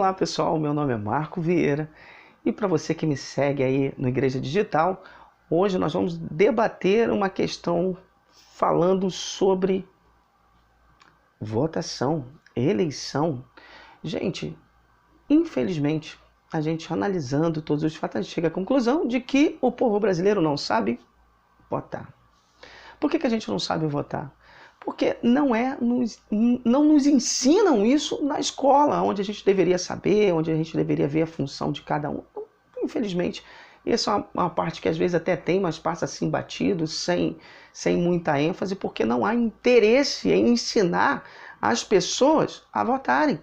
Olá pessoal, meu nome é Marco Vieira e para você que me segue aí no Igreja Digital, hoje nós vamos debater uma questão falando sobre votação, eleição. Gente, infelizmente, a gente analisando todos os fatos, a gente chega à conclusão de que o povo brasileiro não sabe votar. Por que a gente não sabe votar? Porque não nos ensinam isso na escola, onde a gente deveria saber, onde a gente deveria ver a função de cada um. Então, infelizmente, essa é uma parte que às vezes até tem, mas passa assim batido, sem muita ênfase, porque não há interesse em ensinar as pessoas a votarem.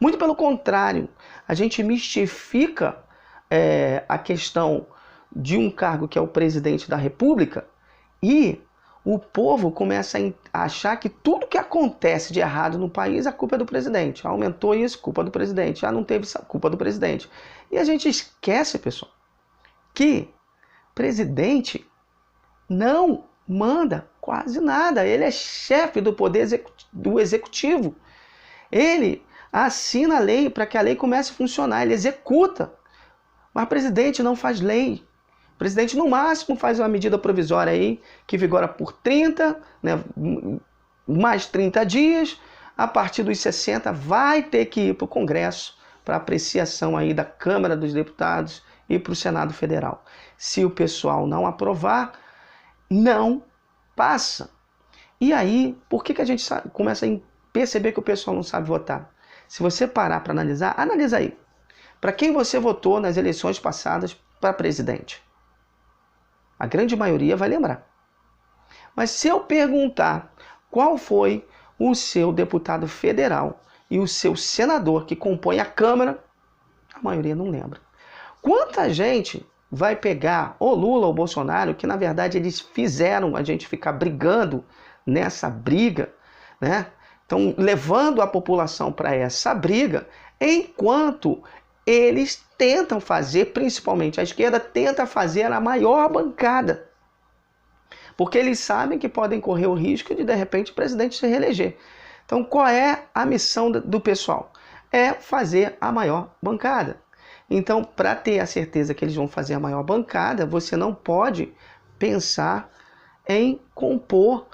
Muito pelo contrário, a gente mistifica a questão de um cargo que é o presidente da República e o povo começa a achar que tudo que acontece de errado no país, a culpa é do presidente. Aumentou isso, culpa do presidente. Ah, não teve culpa do presidente. E a gente esquece, pessoal, que presidente não manda quase nada. Ele é chefe do poder do executivo. Ele assina a lei para que a lei comece a funcionar. Ele executa. Mas o presidente não faz lei. O presidente, no máximo, faz uma medida provisória aí, que vigora por 30, né, mais 30 dias. A partir dos 60, vai ter que ir para o Congresso para apreciação aí da Câmara dos Deputados e para o Senado Federal. Se o pessoal não aprovar, não passa. E aí, por que a gente começa a perceber que o pessoal não sabe votar? Se você parar para analisar, analisa aí. Para quem você votou nas eleições passadas para presidente? A grande maioria vai lembrar. Mas se eu perguntar qual foi o seu deputado federal e o seu senador que compõe a Câmara, a maioria não lembra. Quanta gente vai pegar o Lula ou o Bolsonaro, que na verdade eles fizeram a gente ficar brigando nessa briga, né? Então, levando a população para essa briga, enquanto eles tentam fazer, principalmente a esquerda, tenta fazer a maior bancada. Porque eles sabem que podem correr o risco de repente, o presidente se reeleger. Então, qual é a missão do pessoal? É fazer a maior bancada. Então, para ter a certeza que eles vão fazer a maior bancada, você não pode pensar em compor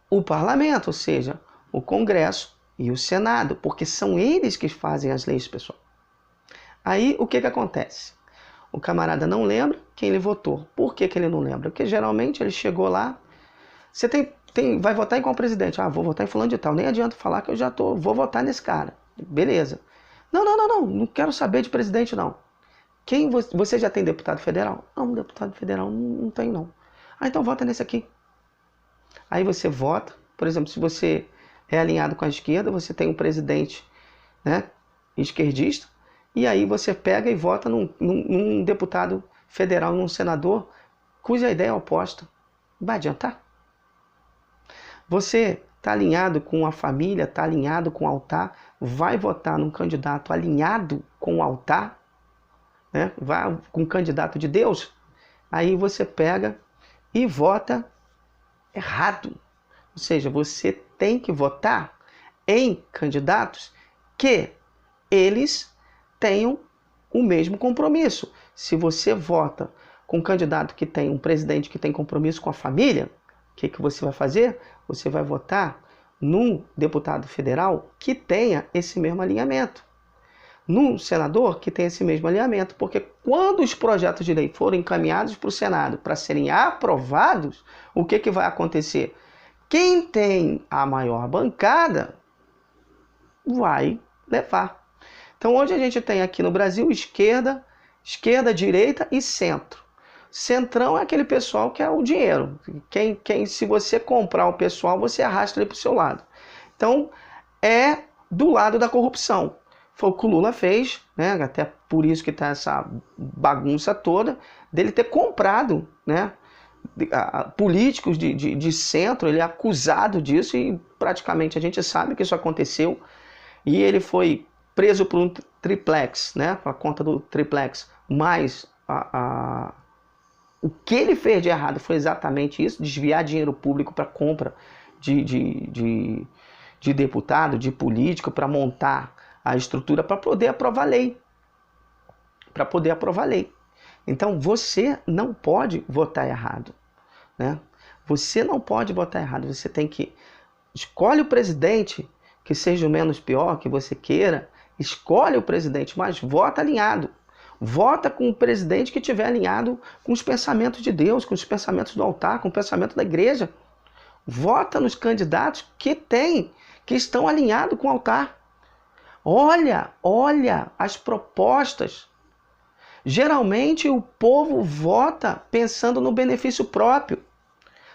o parlamento, ou seja, o Congresso e o Senado, porque são eles que fazem as leis, pessoal. Aí, o que acontece? O camarada não lembra quem ele votou. Por que ele não lembra? Porque geralmente ele chegou lá, você vai votar em qual presidente? Ah, vou votar em fulano de tal. Nem adianta falar que vou votar nesse cara. Beleza. Não quero saber de presidente, não. Você já tem deputado federal? Não, deputado federal não tem, não. Ah, então vota nesse aqui. Aí você vota, por exemplo, se você é alinhado com a esquerda, você tem um presidente, né, esquerdista, e aí você pega e vota num deputado federal, num senador, cuja ideia é oposta. Vai adiantar? Você está alinhado com a família, está alinhado com o altar, vai votar num candidato alinhado com o altar, né? Vai com um candidato de Deus, aí você pega e vota errado. Ou seja, você tem que votar em candidatos que eles tenham o mesmo compromisso. Se você vota com um candidato que tem um presidente que tem compromisso com a família, o que você vai fazer? Você vai votar num deputado federal que tenha esse mesmo alinhamento. Num senador que tenha esse mesmo alinhamento. Porque quando os projetos de lei forem encaminhados para o Senado para serem aprovados, o que vai acontecer? Quem tem a maior bancada vai levar. Então, hoje a gente tem aqui no Brasil esquerda, direita e centro. Centrão é aquele pessoal que é o dinheiro. Se você comprar o pessoal, você arrasta ele para o seu lado. Então, é do lado da corrupção. Foi o que o Lula fez, né? Até por isso que está essa bagunça toda, dele ter comprado, né, políticos de centro. Ele é acusado disso e praticamente a gente sabe que isso aconteceu. E ele foi preso por um triplex, né, a conta do triplex, mas o que ele fez de errado foi exatamente isso, desviar dinheiro público para compra de deputado, de político, para montar a estrutura para poder aprovar a lei. Para poder aprovar a lei. Então você não pode votar errado, né? Você não pode votar errado. Você tem que escolhe o presidente que seja o menos pior que você queira. Escolhe o presidente, mas vota alinhado. Vota com o presidente que estiver alinhado com os pensamentos de Deus, com os pensamentos do altar, com o pensamento da igreja. Vota nos candidatos que estão alinhados com o altar. Olha as propostas. Geralmente o povo vota pensando no benefício próprio.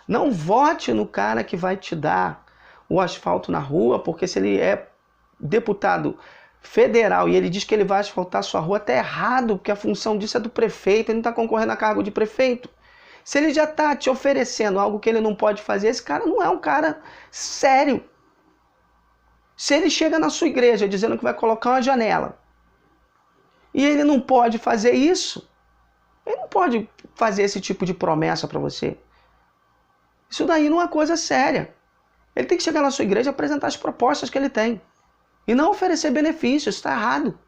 Não vote no cara que vai te dar o asfalto na rua, porque se ele é deputado federal e ele diz que ele vai asfaltar sua rua, tá errado, porque a função disso é do prefeito, ele não está concorrendo a cargo de prefeito. Se ele já está te oferecendo algo que ele não pode fazer, esse cara não é um cara sério. Se ele chega na sua igreja dizendo que vai colocar uma janela e ele não pode fazer isso, ele não pode fazer esse tipo de promessa para você. Isso daí não é coisa séria. Ele tem que chegar na sua igreja e apresentar as propostas que ele tem. E não oferecer benefícios, isso está errado.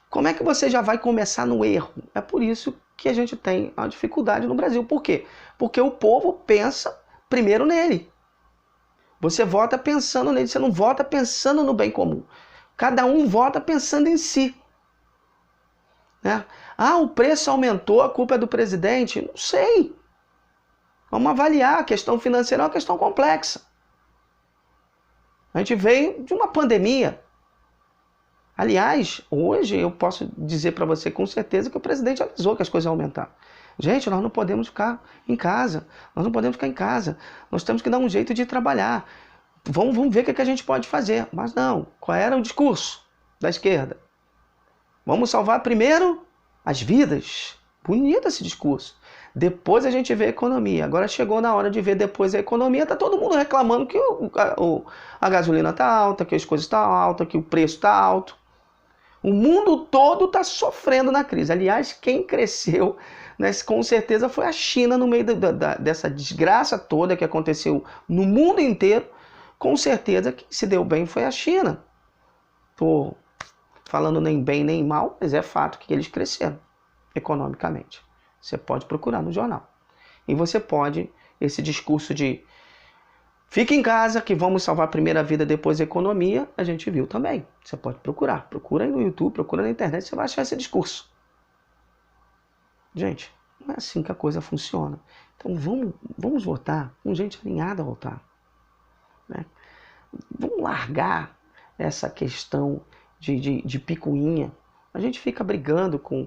Como é que você já vai começar no erro? É por isso que a gente tem uma dificuldade no Brasil. Por quê? Porque o povo pensa primeiro nele. Você vota pensando nele, você não vota pensando no bem comum. Cada um vota pensando em si. Né? Ah, o preço aumentou, a culpa é do presidente? Não sei. Vamos avaliar, a questão financeira é uma questão complexa. A gente veio de uma pandemia. Aliás, hoje eu posso dizer para você com certeza que o presidente avisou que as coisas iam aumentar. Gente, nós não podemos ficar em casa. Nós não podemos ficar em casa. Nós temos que dar um jeito de trabalhar. Vamos ver o que a gente pode fazer. Mas não. Qual era o discurso da esquerda? Vamos salvar primeiro as vidas. Bonito esse discurso. Depois a gente vê a economia. Agora chegou na hora de ver depois a economia. Tá todo mundo reclamando que a gasolina tá alta, que as coisas estão altas, que o preço está alto. O mundo todo está sofrendo na crise. Aliás, quem cresceu, né, com certeza foi a China no meio dessa desgraça toda que aconteceu no mundo inteiro. Com certeza quem se deu bem foi a China. Tô falando nem bem nem mal, mas é fato que eles cresceram economicamente. Você pode procurar no jornal. E você pode, esse discurso de fique em casa que vamos salvar primeiro a vida, depois a economia, a gente viu também. Você pode procurar. Procura aí no YouTube, procura na internet, você vai achar esse discurso. Gente, não é assim que a coisa funciona. Então vamos votar com gente alinhada ao votar. Né? Vamos largar essa questão de picuinha. A gente fica brigando com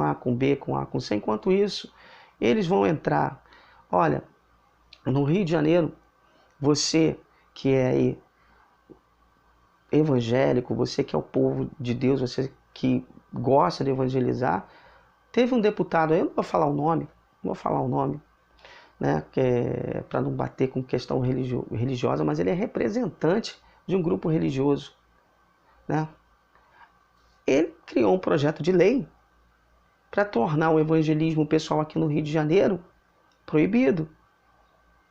A, com B, com A, com C. Enquanto isso, eles vão entrar. Olha, no Rio de Janeiro, você que é aí evangélico, você que é o povo de Deus, você que gosta de evangelizar, teve um deputado aí, eu não vou falar o nome, né, que é para não bater com questão religiosa, mas ele é representante de um grupo religioso, né? Ele criou um projeto de lei para tornar o evangelismo pessoal aqui no Rio de Janeiro proibido.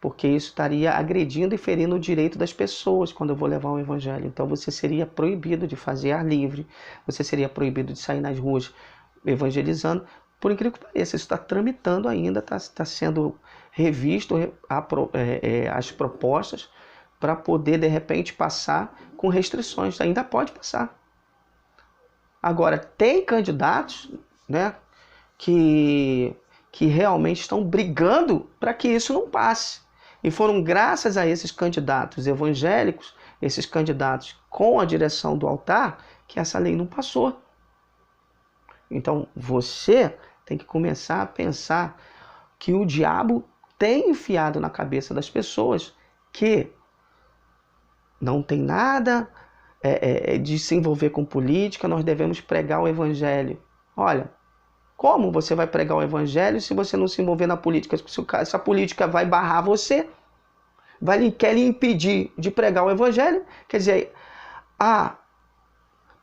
Porque isso estaria agredindo e ferindo o direito das pessoas quando eu vou levar o evangelho. Então você seria proibido de fazer ar livre, você seria proibido de sair nas ruas evangelizando. Por incrível que pareça, isso está tramitando ainda, está sendo revisto as propostas para poder, de repente, passar com restrições. Ainda pode passar. Agora, tem candidatos, né, que realmente estão brigando para que isso não passe. E foram graças a esses candidatos evangélicos, esses candidatos com a direção do altar, que essa lei não passou. Então, você tem que começar a pensar que o diabo tem enfiado na cabeça das pessoas que não tem nada de se envolver com política, nós devemos pregar o evangelho. Olha, como você vai pregar o evangelho se você não se envolver na política? Se essa política vai barrar você, quer lhe impedir de pregar o evangelho, quer dizer, a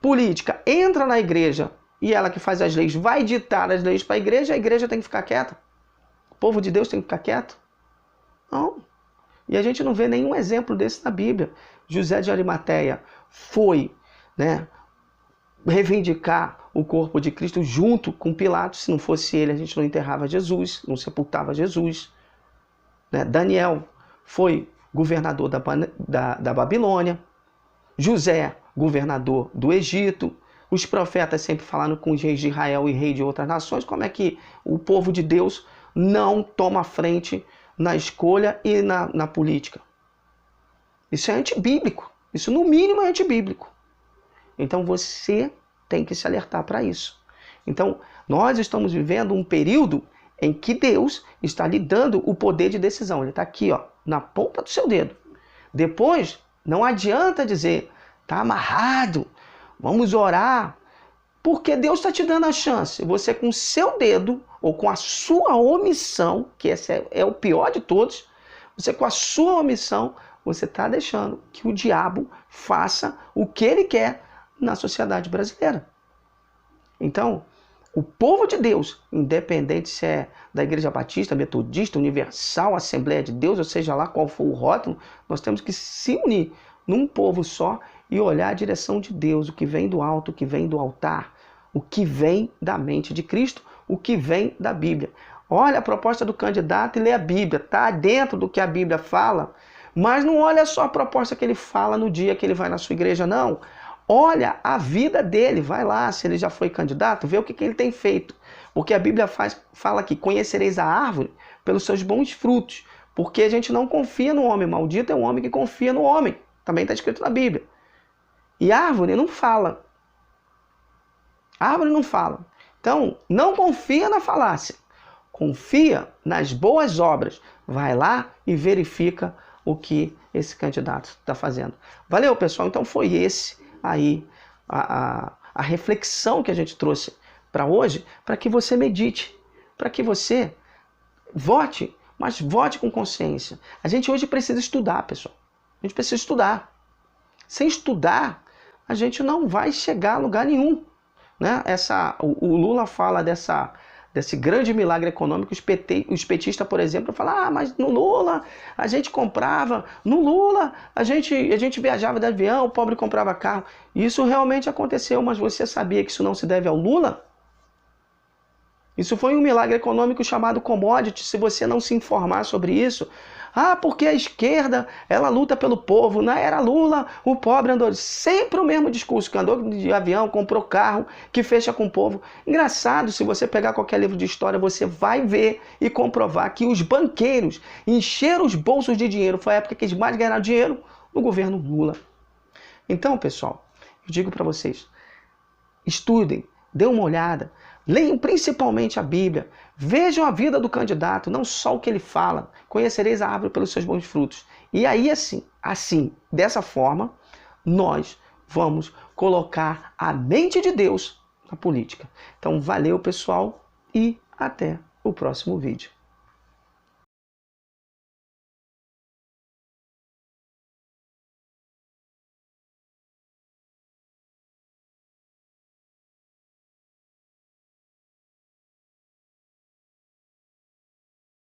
política entra na igreja e ela que faz as leis vai ditar as leis para a igreja tem que ficar quieta? O povo de Deus tem que ficar quieto? Não. E a gente não vê nenhum exemplo desse na Bíblia. José de Arimateia foi né, reivindicar o corpo de Cristo junto com Pilatos. Se não fosse ele, a gente não enterrava Jesus, não sepultava Jesus. Né? Daniel foi governador da Babilônia. José, governador do Egito. Os profetas sempre falando com os reis de Israel e reis de outras nações. Como é que o povo de Deus não toma frente na escolha e na política? Isso é antibíblico. Isso, no mínimo, é antibíblico. Então, você tem que se alertar para isso. Então, nós estamos vivendo um período em que Deus está lhe dando o poder de decisão. Ele está aqui, ó, na ponta do seu dedo. Depois, não adianta dizer, está amarrado, vamos orar, porque Deus está te dando a chance. Você, com o seu dedo, ou com a sua omissão, que esse é o pior de todos, você, com a sua omissão, você está deixando que o diabo faça o que ele quer na sociedade brasileira. Então, o povo de Deus, independente se é da Igreja Batista, Metodista, Universal, Assembleia de Deus, ou seja lá qual for o rótulo, nós temos que se unir num povo só e olhar a direção de Deus, o que vem do alto, o que vem do altar, o que vem da mente de Cristo, o que vem da Bíblia. Olha a proposta do candidato e lê a Bíblia, está dentro do que a Bíblia fala, mas não olha só a proposta que ele fala no dia que ele vai na sua igreja, não. Olha a vida dele, vai lá, se ele já foi candidato, vê o que ele tem feito. Porque a Bíblia fala que conhecereis a árvore pelos seus bons frutos. Porque a gente não confia no homem, maldito é o homem que confia no homem. Também está escrito na Bíblia. E árvore não fala. Árvore não fala. Então, não confia na falácia. Confia nas boas obras. Vai lá e verifica o que esse candidato está fazendo. Valeu, pessoal? Então foi esse aí a reflexão que a gente trouxe para hoje, para que você medite, para que você vote, mas vote com consciência. A gente hoje precisa estudar, pessoal. A gente precisa estudar. Sem estudar, a gente não vai chegar a lugar nenhum. Né? O Lula fala desse grande milagre econômico. Os petistas, por exemplo, falam, mas no Lula a gente comprava, no Lula a gente viajava de avião, o pobre comprava carro. Isso realmente aconteceu, mas você sabia que isso não se deve ao Lula? Isso foi um milagre econômico chamado commodity. Se você não se informar sobre isso, porque a esquerda, ela luta pelo povo. Na era Lula, o pobre andou sempre o mesmo discurso, que andou de avião, comprou carro, que fecha com o povo. Engraçado, se você pegar qualquer livro de história, você vai ver e comprovar que os banqueiros encheram os bolsos de dinheiro. Foi a época que eles mais ganharam dinheiro no governo Lula. Então, pessoal, eu digo para vocês, estudem, dê uma olhada, leiam principalmente a Bíblia, vejam a vida do candidato, não só o que ele fala. Conhecereis a árvore pelos seus bons frutos. E aí, assim, dessa forma, nós vamos colocar a mente de Deus na política. Então, valeu, pessoal, e até o próximo vídeo.